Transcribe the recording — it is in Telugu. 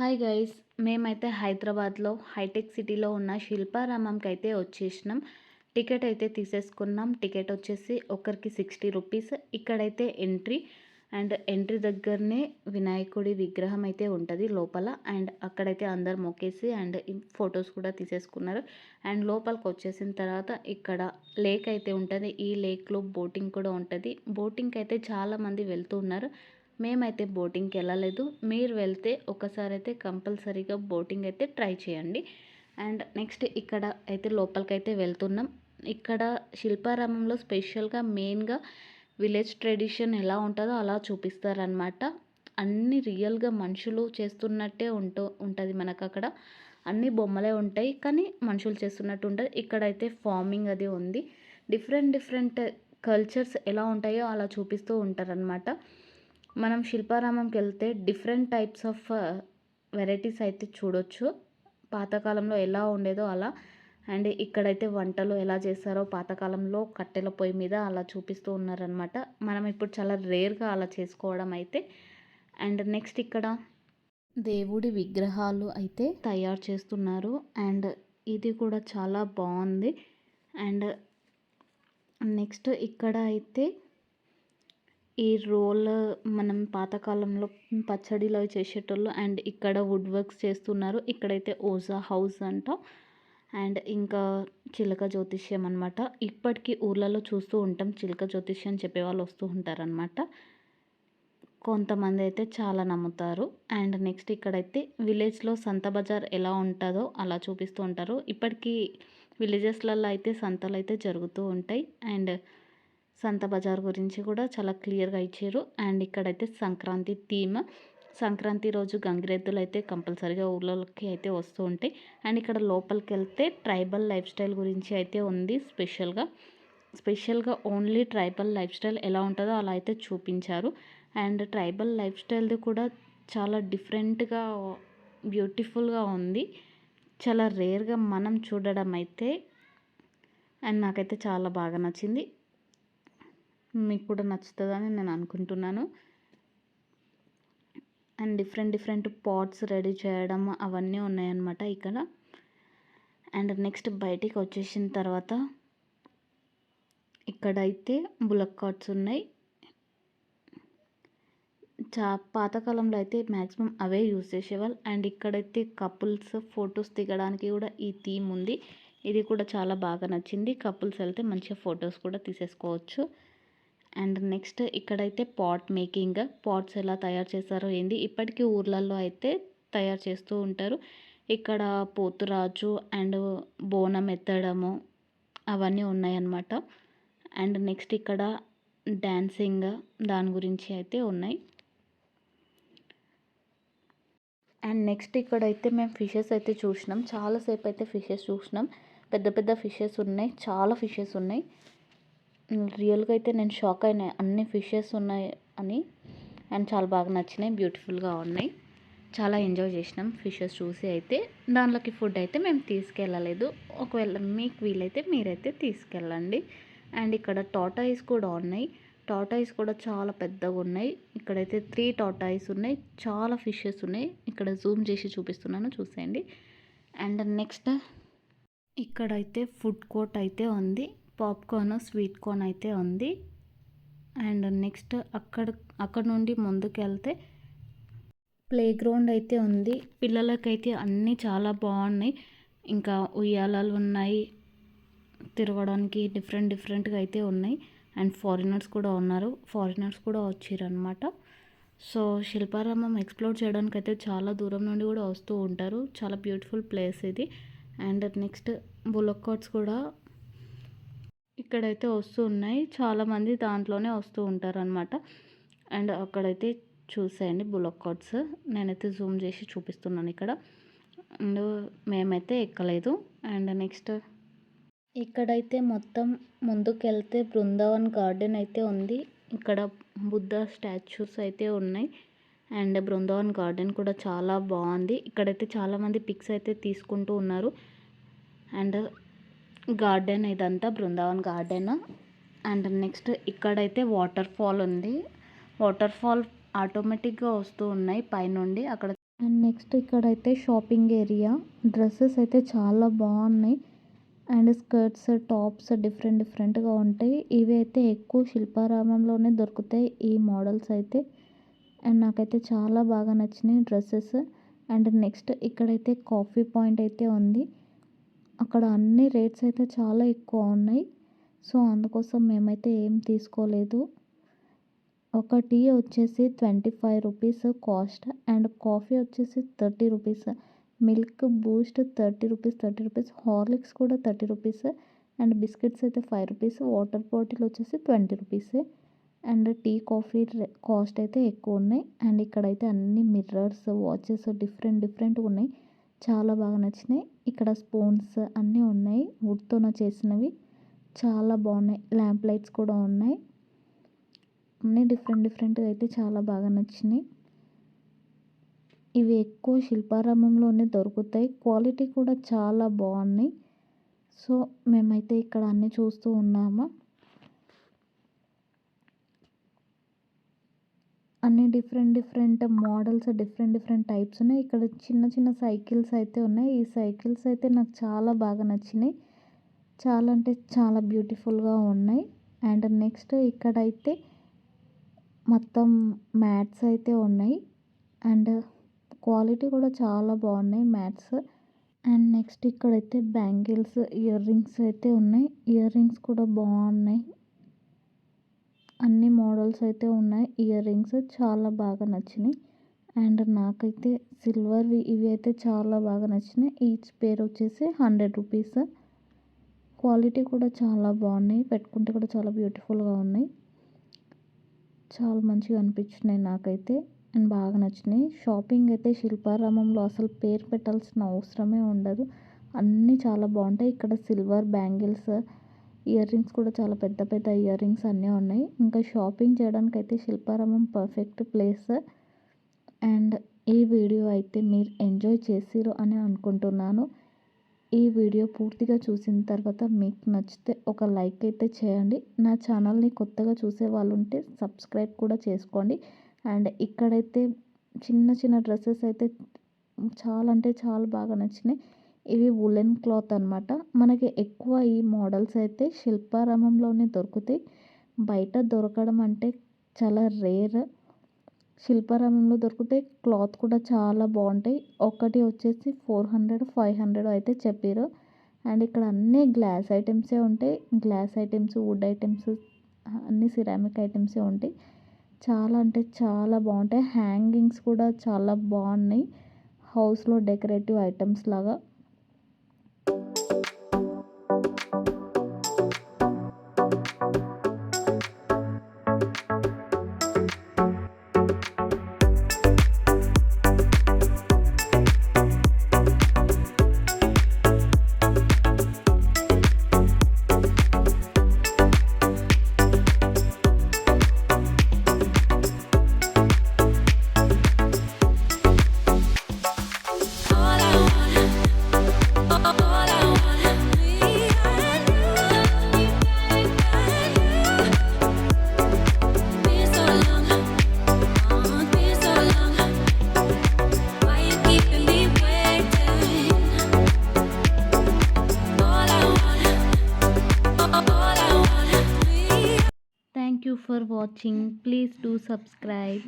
హాయ్ గైస్, మేమైతే హైదరాబాద్లో హైటెక్ సిటీలో ఉన్న శిల్పారామంకి అయితే వచ్చేసినాం. టికెట్ అయితే తీసేసుకున్నాం. టికెట్ వచ్చేసి ఒకరికి 60 రూపీస్. ఇక్కడైతే ఎంట్రీ అండ్ ఎంట్రీ దగ్గరనే వినాయకుడి విగ్రహం అయితే ఉంటుంది లోపల. అండ్ అక్కడైతే అందరు మొక్కేసి అండ్ ఫొటోస్ కూడా తీసేసుకున్నారు. అండ్ లోపలికి వచ్చేసిన తర్వాత ఇక్కడ లేక్ అయితే ఉంటుంది. ఈ లేక్లో బోటింగ్ కూడా ఉంటుంది. బోటింగ్కి అయితే చాలామంది వెళ్తూ ఉన్నారు. మేమైతే బోటింగ్కి వెళ్ళలేదు. మీరు వెళ్తే ఒకసారి అయితే కంపల్సరీగా బోటింగ్ అయితే ట్రై చేయండి. అండ్ నెక్స్ట్ ఇక్కడ అయితే లోపలికైతే వెళ్తున్నాం. ఇక్కడ శిల్పారామంలో స్పెషల్గా మెయిన్గా విలేజ్ ట్రెడిషన్ ఎలా ఉంటుందో అలా చూపిస్తారనమాట. అన్ని రియల్గా మనుషులు చేస్తున్నట్టే ఉంటుంది మనకు అక్కడ. అన్ని బొమ్మలే ఉంటాయి కానీ మనుషులు చేస్తున్నట్టు ఉంటుంది. ఇక్కడైతే ఫార్మింగ్ అది ఉంది. డిఫరెంట్ కల్చర్స్ ఎలా ఉంటాయో అలా చూపిస్తూ ఉంటారనమాట. మనం శిల్పారామంకి వెళ్తే డిఫరెంట్ టైప్స్ ఆఫ్ వెరైటీస్ అయితే చూడొచ్చు. పాతకాలంలో ఎలా ఉండేదో అలా. అండ్ ఇక్కడైతే వంటలు ఎలా చేస్తారో పాతకాలంలో కట్టెల పొయ్యి మీద అలా చూపిస్తూ ఉన్నారనమాట. మనం ఇప్పుడు చాలా రేర్గా అలా చేసుకోవడం అయితే. అండ్ నెక్స్ట్ ఇక్కడ దేవుడి విగ్రహాలు అయితే తయారు చేస్తున్నారు. అండ్ ఇది కూడా చాలా బాగుంది. అండ్ నెక్స్ట్ ఇక్కడ అయితే ఈ రోల్ మనం పాతకాలంలో పచ్చడిలో చేసేటోళ్ళు. అండ్ ఇక్కడ వుడ్ వర్క్స్ చేస్తున్నారు. ఇక్కడైతే ఓజా హౌస్ అంట. అండ్ ఇంకా చిలక జ్యోతిష్యం అనమాట. ఇప్పటికీ ఊర్లలో చూస్తూ ఉంటాం, చిలక జ్యోతిష్యం చెప్పేవాళ్ళు వస్తూ ఉంటారనమాట. కొంతమంది అయితే చాలా నమ్ముతారు. అండ్ నెక్స్ట్ ఇక్కడైతే విలేజ్లో సంత బజార్ ఎలా ఉంటుందో అలా చూపిస్తూ ఉంటారు. ఇప్పటికీ విలేజెస్లలో అయితే సంతలు అయితే జరుగుతూ ఉంటాయి. అండ్ సంత బజార్ గురించి కూడా చాలా క్లియర్గా ఇచ్చారు. అండ్ ఇక్కడైతే సంక్రాంతి థీమ్. సంక్రాంతి రోజు గంగిరెద్దులు అయితే కంపల్సరీగా ఊళ్ళోకి అయితే వస్తూ ఉంటాయి. అండ్ ఇక్కడ లోపలికి వెళ్తే ట్రైబల్ లైఫ్ స్టైల్ గురించి అయితే ఉంది. స్పెషల్గా ఓన్లీ ట్రైబల్ లైఫ్ స్టైల్ ఎలా ఉంటుందో అలా అయితే చూపించారు. అండ్ ట్రైబల్ లైఫ్ స్టైల్ది కూడా చాలా డిఫరెంట్గా బ్యూటిఫుల్గా ఉంది. చాలా రేర్గా మనం చూడడం అయితే. అండ్ నాకైతే చాలా బాగా నచ్చింది. మీకు కూడా నచ్చుతుందని నేను అనుకుంటున్నాను. అండ్ డిఫరెంట్ పాట్స్ రెడీ చేయడం అవన్నీ ఉన్నాయన్నమాట ఇక్కడ. అండ్ నెక్స్ట్ బయటికి వచ్చేసిన తర్వాత ఇక్కడైతే బుల్లక్ కార్ట్స్ ఉన్నాయి. పాతకాలంలో అయితే మ్యాక్సిమం అవే యూజ్ చేసేవాళ్ళు. అండ్ ఇక్కడైతే కపుల్స్ ఫొటోస్ దిగడానికి కూడా ఈ థీమ్ ఉంది. ఇది కూడా చాలా బాగా నచ్చింది. కపుల్స్ వెళ్తే మంచిగా ఫొటోస్ కూడా తీసేసుకోవచ్చు. అండ్ నెక్స్ట్ ఇక్కడైతే పాట్ మేకింగ్, పాట్స్ ఎలా తయారు చేస్తారో ఏంది ఇప్పటికీ ఊర్లలో అయితే తయారు చేస్తూ ఉంటారు. ఇక్కడ పోతురాజు అండ్ బోనం ఎత్తడము అవన్నీ ఉన్నాయన్నమాట. అండ్ నెక్స్ట్ ఇక్కడ డ్యాన్సింగ్ దాని గురించి అయితే ఉన్నాయి. అండ్ నెక్స్ట్ ఇక్కడైతే మేము ఫిషెస్ అయితే చూసినాం. చాలాసేపు అయితే ఫిషెస్ చూసినాం. పెద్ద ఫిషెస్ ఉన్నాయి, చాలా ఫిషెస్ ఉన్నాయి. రియల్గా అయితే నేను షాక్ అయినా అన్ని ఫిషెస్ ఉన్నాయి అని. అండ్ చాలా బాగా నచ్చినాయి, బ్యూటిఫుల్గా ఉన్నాయి. చాలా ఎంజాయ్ చేసినాం ఫిషెస్ చూసి అయితే. దానిలోకి ఫుడ్ అయితే మేము తీసుకెళ్ళలేదు. ఒకవేళ మీకు వీలైతే మీరైతే తీసుకెళ్ళండి. అండ్ ఇక్కడ టాటాయిస్ కూడా ఉన్నాయి. టాటాయిస్ కూడా చాలా పెద్దగా ఉన్నాయి. ఇక్కడైతే 3 టాటాయిస్ ఉన్నాయి. చాలా ఫిషెస్ ఉన్నాయి. ఇక్కడ జూమ్ చేసి చూపిస్తున్నాను, చూసేయండి. అండ్ నెక్స్ట్ ఇక్కడైతే ఫుడ్ కోర్ట్ అయితే ఉంది. పాప్కార్న్, స్వీట్ కార్న్ అయితే ఉంది. అండ్ నెక్స్ట్ అక్కడ నుండి ముందుకు వెళ్తే ప్లే గ్రౌండ్ అయితే ఉంది. పిల్లలకైతే అన్నీ చాలా బాగున్నాయి. ఇంకా ఉయ్యాలాలు ఉన్నాయి, తిరగడానికి డిఫరెంట్గా అయితే ఉన్నాయి. అండ్ ఫారినర్స్ కూడా ఉన్నారు. ఫారినర్స్ కూడా వచ్చారు అనమాట. సో శిల్పారామం ఎక్స్ప్లోర్ చేయడానికి అయితే చాలా దూరం నుండి కూడా వస్తూ ఉంటారు. చాలా బ్యూటిఫుల్ ప్లేస్ ఇది. అండ్ నెక్స్ట్ బుల్లక్ కార్ట్స్ కూడా ఇక్కడైతే వస్తూ ఉన్నాయి. చాలామంది దాంట్లోనే వస్తూ ఉంటారు అనమాట. అండ్ అక్కడైతే చూసేయండి బుల్లక్ కార్ట్స్. నేనైతే జూమ్ చేసి చూపిస్తున్నాను ఇక్కడ. అండ్ మేమైతే ఎక్కలేదు. అండ్ నెక్స్ట్ ఇక్కడైతే మొత్తం ముందుకెళ్తే బృందావన్ గార్డెన్ అయితే ఉంది. ఇక్కడ బుద్ధ స్టాచ్యూస్ అయితే ఉన్నాయి. అండ్ బృందావన్ గార్డెన్ కూడా చాలా బాగుంది. ఇక్కడైతే చాలామంది పిక్స్ అయితే తీసుకుంటూ ఉన్నారు. అండ్ గార్డెన్ ఇదంతా బృందావన్ గార్డెన్. అండ్ నెక్స్ట్ ఇక్కడైతే వాటర్ ఫాల్ ఉంది. వాటర్ ఫాల్ ఆటోమేటిక్గా వస్తూ ఉన్నాయి పైనుండి. అక్కడ అండ్ నెక్స్ట్ ఇక్కడైతే షాపింగ్ ఏరియా. డ్రెస్సెస్ అయితే చాలా బాగున్నాయి. అండ్ స్కర్ట్స్, టాప్స్ డిఫరెంట్‌గా ఉంటాయి. ఇవి అయితే ఎక్కువ శిల్పారామంలోనే దొరుకుతాయి ఈ మోడల్స్ అయితే. అండ్ నాకైతే చాలా బాగా నచ్చినాయి డ్రెస్సెస్. అండ్ నెక్స్ట్ ఇక్కడైతే కాఫీ పాయింట్ అయితే ఉంది. అక్కడ అన్ని రేట్స్ అయితే చాలా ఎక్కువ ఉన్నాయి. సో అందుకోసం మేమైతే ఏం తీసుకోలేదు. ఒక టీ వచ్చేసి 25 రూపీస్ కాస్ట్. అండ్ కాఫీ వచ్చేసి 30 rupees. Milk, Boost 30 rupees. Horlicks కూడా 30 రూపీస్. అండ్ బిస్కెట్స్ అయితే 5 రూపీస్. వాటర్ బాటిల్ వచ్చేసి 20 rupees. And tea, coffee cost అయితే ఎక్కువ ఉన్నాయి. అండ్ ఇక్కడైతే అన్ని మిర్రర్స్, వాచెస్ డిఫరెంట్‌గా ఉన్నాయి. చాలా బాగా నచ్చినాయి. ఇక్కడ స్పూన్స్ అన్నీ ఉన్నాయి. వుడ్‌తోన చేసినవి. చాలా బాగున్నాయి. ల్యాంప్ లైట్స్ కూడా ఉన్నాయి. అన్నీ డిఫరెంట్‌గా అయితే చాలా బాగా నచ్చినాయి. ఇవి ఎక్కువ శిల్పారామంలోనే దొరుకుతాయి. క్వాలిటీ కూడా చాలా బాగున్నాయి. సో మేమైతే ఇక్కడ అన్నీ చూస్తూ ఉన్నాము. అన్నీ డిఫరెంట్ మోడల్స్, డిఫరెంట్ టైప్స్ ఉన్నాయి. ఇక్కడ చిన్న సైకిల్స్ అయితే ఉన్నాయి. ఈ సైకిల్స్ అయితే నాకు చాలా బాగా నచ్చినాయి. చాలా అంటే చాలా బ్యూటిఫుల్‌గా ఉన్నాయి. అండ్ నెక్స్ట్ ఇక్కడైతే మొత్తం మ్యాట్స్ అయితే ఉన్నాయి. అండ్ క్వాలిటీ కూడా చాలా బాగున్నాయి మ్యాట్స్. అండ్ నెక్స్ట్ ఇక్కడైతే బ్యాంగిల్స్, ఇయర్ రింగ్స్ అయితే ఉన్నాయి. ఇయర్ రింగ్స్ కూడా బాగున్నాయి. అన్ని మోడల్స్ అయితే ఉన్నాయి. ఇయర్ రింగ్స్ చాలా బాగా నచ్చినాయి. అండ్ నాకైతే సిల్వర్వి ఇవి అయితే చాలా బాగా నచ్చినాయి. ఈచ్ పేర్ వచ్చేసి 100 రూపీస్. క్వాలిటీ కూడా చాలా బాగున్నాయి. పెట్టుకుంటే కూడా చాలా బ్యూటిఫుల్‌గా ఉన్నాయి. చాలా మంచిగా అనిపించినాయి నాకైతే. అండ్ బాగా నచ్చినాయి. షాపింగ్ అయితే శిల్పారామంలో అసలు పేరు పెట్టాల్సిన అవసరమే ఉండదు. అన్నీ చాలా బాగుంటాయి. ఇక్కడ సిల్వర్ బ్యాంగిల్స్, ఇయర్ రింగ్స్ కూడా చాలా పెద్ద ఇయర్ రింగ్స్ అన్నీ ఉన్నాయి. ఇంకా షాపింగ్ చేయడానికైతే శిల్పారామం పర్ఫెక్ట్ ప్లేస్. అండ్ ఈ వీడియో అయితే మీరు ఎంజాయ్ చేసిర్రు అని అనుకుంటున్నాను. ఈ వీడియో పూర్తిగా చూసిన తర్వాత మీకు నచ్చితే ఒక లైక్ అయితే చేయండి. నా ఛానల్ని కొత్తగా చూసే వాళ్ళు ఉంటే సబ్స్క్రైబ్ కూడా చేసుకోండి. అండ్ ఇక్కడైతే చిన్న డ్రెస్సెస్ అయితే చాలా అంటే చాలా బాగా నచ్చినాయి. ఇవి వులెన్ క్లాత్ అనమాట. మనకి ఎక్కువ ఈ మోడల్స్ అయితే శిల్పారామంలోనే దొరుకుతాయి. బయట దొరకడం అంటే చాలా రేర్. శిల్పారామంలో దొరుకుతాయి. క్లాత్ కూడా చాలా బాగుంటాయి. ఒకటి వచ్చేసి 400, 500 అయితే చెప్పారు. అండ్ ఇక్కడ అన్నీ గ్లాస్ ఐటమ్సే ఉంటాయి. గ్లాస్ ఐటమ్స్, వుడ్ ఐటమ్స్, అన్ని సిరామిక్ ఐటమ్సే ఉంటాయి. చాలా అంటే చాలా బాగుంటాయి. హ్యాంగింగ్స్ కూడా చాలా బాగున్నాయి. హౌస్లో డెకరేటివ్ ఐటమ్స్ లాగా. Thank you for watching. Please do subscribe.